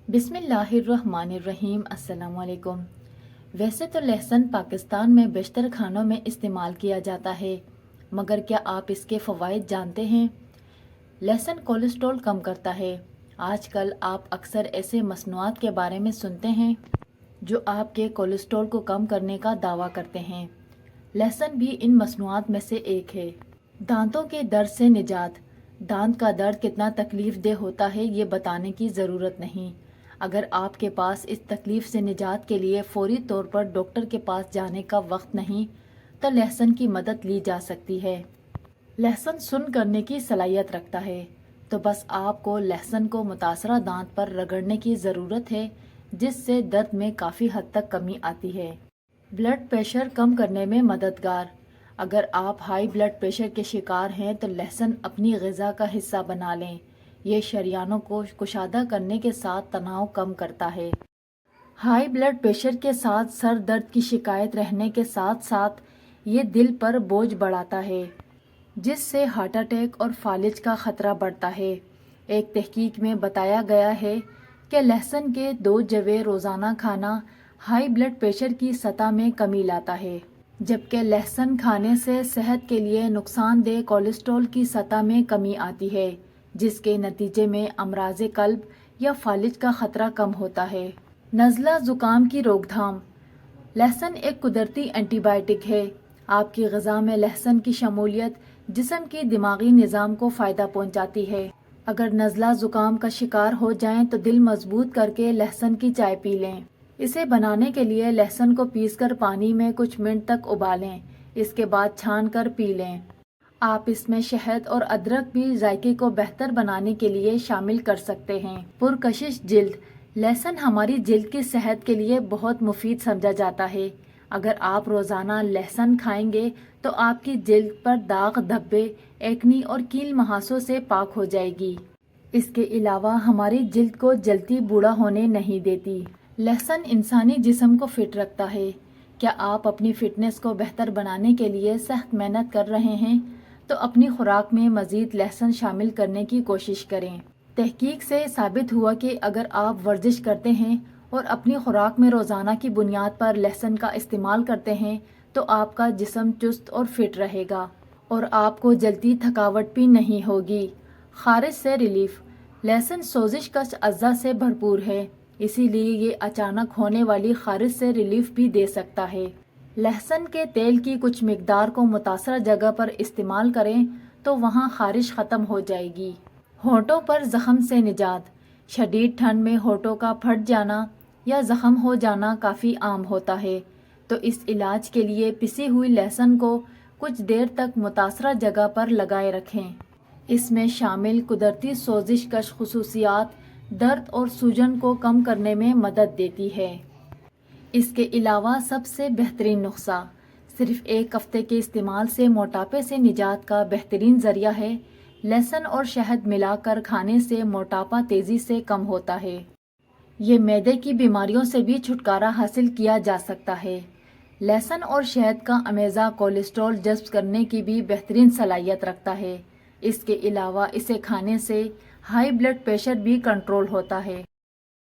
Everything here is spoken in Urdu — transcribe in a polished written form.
بسم اللہ الرحمن الرحیم۔ السلام علیکم۔ ویسے تو لہسن پاکستان میں بیشتر کھانوں میں استعمال کیا جاتا ہے، مگر کیا آپ اس کے فوائد جانتے ہیں؟ لہسن کولیسٹرول کم کرتا ہے۔ آج کل آپ اکثر ایسے مصنوعات کے بارے میں سنتے ہیں جو آپ کے کولیسٹرول کو کم کرنے کا دعویٰ کرتے ہیں۔ لہسن بھی ان مصنوعات میں سے ایک ہے۔ دانتوں کے درد سے نجات۔ دانت کا درد کتنا تکلیف دہ ہوتا ہے یہ بتانے کی ضرورت نہیں۔ اگر آپ کے پاس اس تکلیف سے نجات کے لیے فوری طور پر ڈاکٹر کے پاس جانے کا وقت نہیں تو لہسن کی مدد لی جا سکتی ہے۔ لہسن سن کرنے کی صلاحیت رکھتا ہے، تو بس آپ کو لہسن کو متاثرہ دانت پر رگڑنے کی ضرورت ہے، جس سے درد میں کافی حد تک کمی آتی ہے۔ بلڈ پریشر کم کرنے میں مددگار۔ اگر آپ ہائی بلڈ پریشر کے شکار ہیں تو لہسن اپنی غذا کا حصہ بنا لیں۔ یہ شریانوں کو کشادہ کرنے کے ساتھ تناؤ کم کرتا ہے۔ ہائی بلڈ پریشر کے ساتھ سر درد کی شکایت رہنے کے ساتھ ساتھ یہ دل پر بوجھ بڑھاتا ہے، جس سے ہارٹ اٹیک اور فالج کا خطرہ بڑھتا ہے۔ ایک تحقیق میں بتایا گیا ہے کہ لہسن کے 2 جوے روزانہ کھانا ہائی بلڈ پریشر کی سطح میں کمی لاتا ہے، جبکہ لہسن کھانے سے صحت کے لیے نقصان دہ کولیسٹرول کی سطح میں کمی آتی ہے، جس کے نتیجے میں امراض قلب یا فالج کا خطرہ کم ہوتا ہے۔ نزلہ زکام کی روک تھام۔ لہسن ایک قدرتی اینٹی بائیوٹک ہے۔ آپ کی غذا میں لہسن کی شمولیت جسم کی دماغی نظام کو فائدہ پہنچاتی ہے۔ اگر نزلہ زکام کا شکار ہو جائیں تو دل مضبوط کر کے لہسن کی چائے پی لیں۔ اسے بنانے کے لیے لہسن کو پیس کر پانی میں کچھ منٹ تک ابالیں، اس کے بعد چھان کر پی لیں۔ آپ اس میں شہد اور ادرک بھی ذائقے کو بہتر بنانے کے لیے شامل کر سکتے ہیں۔ پرکشش جلد۔ لہسن ہماری جلد کی صحت کے لیے بہت مفید سمجھا جاتا ہے۔ اگر آپ روزانہ لہسن کھائیں گے تو آپ کی جلد پر داغ، دھبے، ایکنی اور کیل مہاسوں سے پاک ہو جائے گی۔ اس کے علاوہ ہماری جلد کو جلدی بوڑھا ہونے نہیں دیتی۔ لہسن انسانی جسم کو فٹ رکھتا ہے۔ کیا آپ اپنی فٹنس کو بہتر بنانے کے لیے سخت محنت کر رہے ہیں؟ تو اپنی خوراک میں مزید لہسن شامل کرنے کی کوشش کریں۔ تحقیق سے ثابت ہوا کہ اگر آپ ورزش کرتے ہیں اور اپنی خوراک میں روزانہ کی بنیاد پر لہسن کا استعمال کرتے ہیں تو آپ کا جسم چست اور فٹ رہے گا اور آپ کو جلدی تھکاوٹ بھی نہیں ہوگی۔ خارش سے ریلیف۔ لہسن سوزش کش اجزاء سے بھرپور ہے، اسی لیے یہ اچانک ہونے والی خارش سے ریلیف بھی دے سکتا ہے۔ لہسن کے تیل کی کچھ مقدار کو متاثرہ جگہ پر استعمال کریں تو وہاں خارش ختم ہو جائے گی۔ ہونٹوں پر زخم سے نجات۔ شدید ٹھنڈ میں ہونٹوں کا پھٹ جانا یا زخم ہو جانا کافی عام ہوتا ہے، تو اس علاج کے لیے پسی ہوئی لہسن کو کچھ دیر تک متاثرہ جگہ پر لگائے رکھیں۔ اس میں شامل قدرتی سوزش کش خصوصیات درد اور سوجن کو کم کرنے میں مدد دیتی ہے۔ اس کے علاوہ سب سے بہترین نسخہ صرف 1 ہفتے کے استعمال سے موٹاپے سے نجات کا بہترین ذریعہ ہے۔ لہسن اور شہد ملا کر کھانے سے موٹاپا تیزی سے کم ہوتا ہے۔ یہ معدے کی بیماریوں سے بھی چھٹکارا حاصل کیا جا سکتا ہے۔ لہسن اور شہد کا امیزہ کولیسٹرول جذب کرنے کی بھی بہترین صلاحیت رکھتا ہے۔ اس کے علاوہ اسے کھانے سے ہائی بلڈ پریشر بھی کنٹرول ہوتا ہے۔